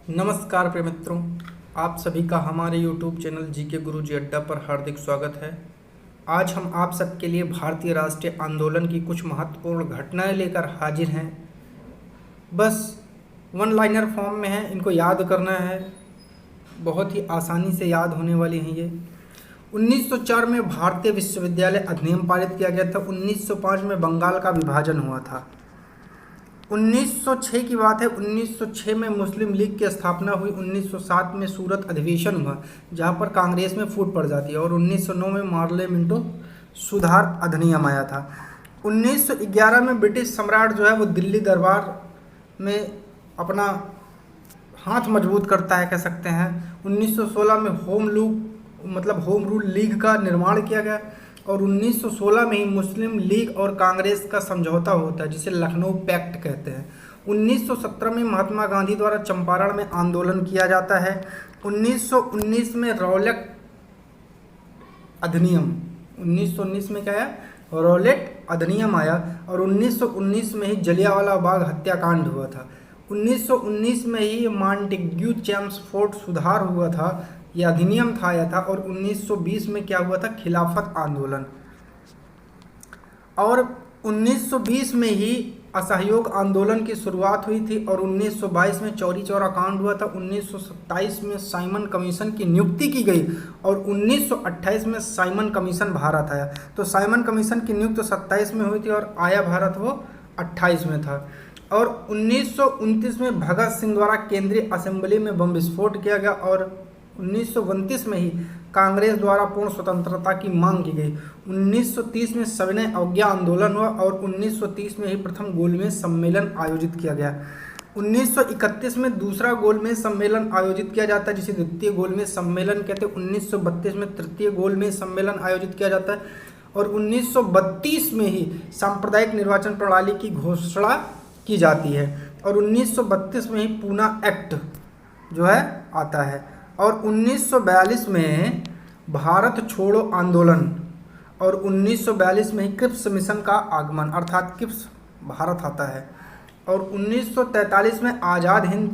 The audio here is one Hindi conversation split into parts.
नमस्कार प्रिय मित्रों, आप सभी का हमारे YouTube चैनल जीके गुरुजी अड्डा पर हार्दिक स्वागत है। आज हम आप सबके लिए भारतीय राष्ट्रीय आंदोलन की कुछ महत्वपूर्ण घटनाएं लेकर हाजिर हैं। बस वन लाइनर फॉर्म में है, इनको याद करना है, बहुत ही आसानी से याद होने वाली हैं ये। 1904 में भारतीय विश्वविद्यालय अधिनियम पारित किया गया था। 1905 में बंगाल का विभाजन हुआ था। 1906 की बात है, 1906 में मुस्लिम लीग की स्थापना हुई। 1907 में सूरत अधिवेशन हुआ जहां पर कांग्रेस में फूट पड़ जाती है और 1909 में मार्ले मिंटो सुधार अधिनियम आया था। 1911 में ब्रिटिश सम्राट जो है वो दिल्ली दरबार में अपना हाथ मजबूत करता है, कह सकते हैं। 1916 में होम रूल लीग का निर्माण किया गया और 1916 में ही मुस्लिम लीग और कांग्रेस का समझौता होता है जिसे लखनऊ पैक्ट कहते हैं। 1917 में महात्मा गांधी द्वारा चंपारण में आंदोलन किया जाता है। 1919 में रौलट अधिनियम 1919 में क्या है, रौलट अधिनियम आया और 1919 में ही जलियांवाला बाग हत्याकांड हुआ था। 1919 में ही मॉन्टेग्यू चेम्सफोर्ड सुधार हुआ था, यह अधिनियम था आया था। और 1920 में क्या हुआ था, खिलाफत आंदोलन। और 1920 में ही असहयोग आंदोलन की शुरुआत हुई थी और 1922 में चौरी चौरा कांड हुआ था। 1927 में साइमन कमीशन की नियुक्ति की गई और 1928 में साइमन कमीशन भारत आया। तो साइमन कमीशन की नियुक्ति 27 में हुई थी और आया भारत वो 28 में था। और 1929 में भगत सिंह द्वारा केंद्रीय असेंबली में बम विस्फोट किया गया और 1929 में ही कांग्रेस द्वारा पूर्ण स्वतंत्रता की मांग की गई। 1930 में सविनय अवज्ञा आंदोलन हुआ और 1930 में ही प्रथम गोलमेज सम्मेलन आयोजित किया गया। 1931 में दूसरा गोलमेज सम्मेलन आयोजित किया जाता है जिसे द्वितीय गोलमेज सम्मेलन कहते हैं। 1932 में तृतीय गोलमेज सम्मेलन आयोजित किया जाता है और 1932 में ही सांप्रदायिक निर्वाचन प्रणाली की घोषणा की जाती है और 1932 में ही पूना एक्ट जो है आता है। और 1942 में भारत छोड़ो आंदोलन और 1942 में ही क्रिप्स मिशन का आगमन अर्थात क्रिप्स भारत आता है। और 1943 में आज़ाद हिंद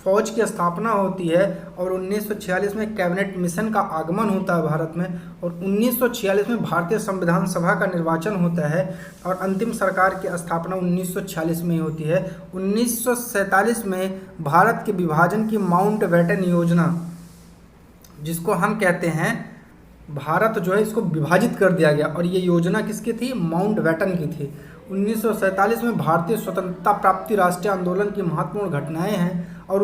फौज की स्थापना होती है और 1946 में कैबिनेट मिशन का आगमन होता है भारत में। और 1946 में भारतीय संविधान सभा का निर्वाचन होता है और अंतिम सरकार की स्थापना 1946 में ही होती है। 1947 में भारत के विभाजन की माउंटबेटन योजना, जिसको हम कहते हैं भारत जो है इसको विभाजित कर दिया गया और ये योजना किसकी थी, माउंटबेटन की थी। 1947 में भारतीय स्वतंत्रता प्राप्ति राष्ट्रीय आंदोलन की महत्वपूर्ण घटनाएं हैं और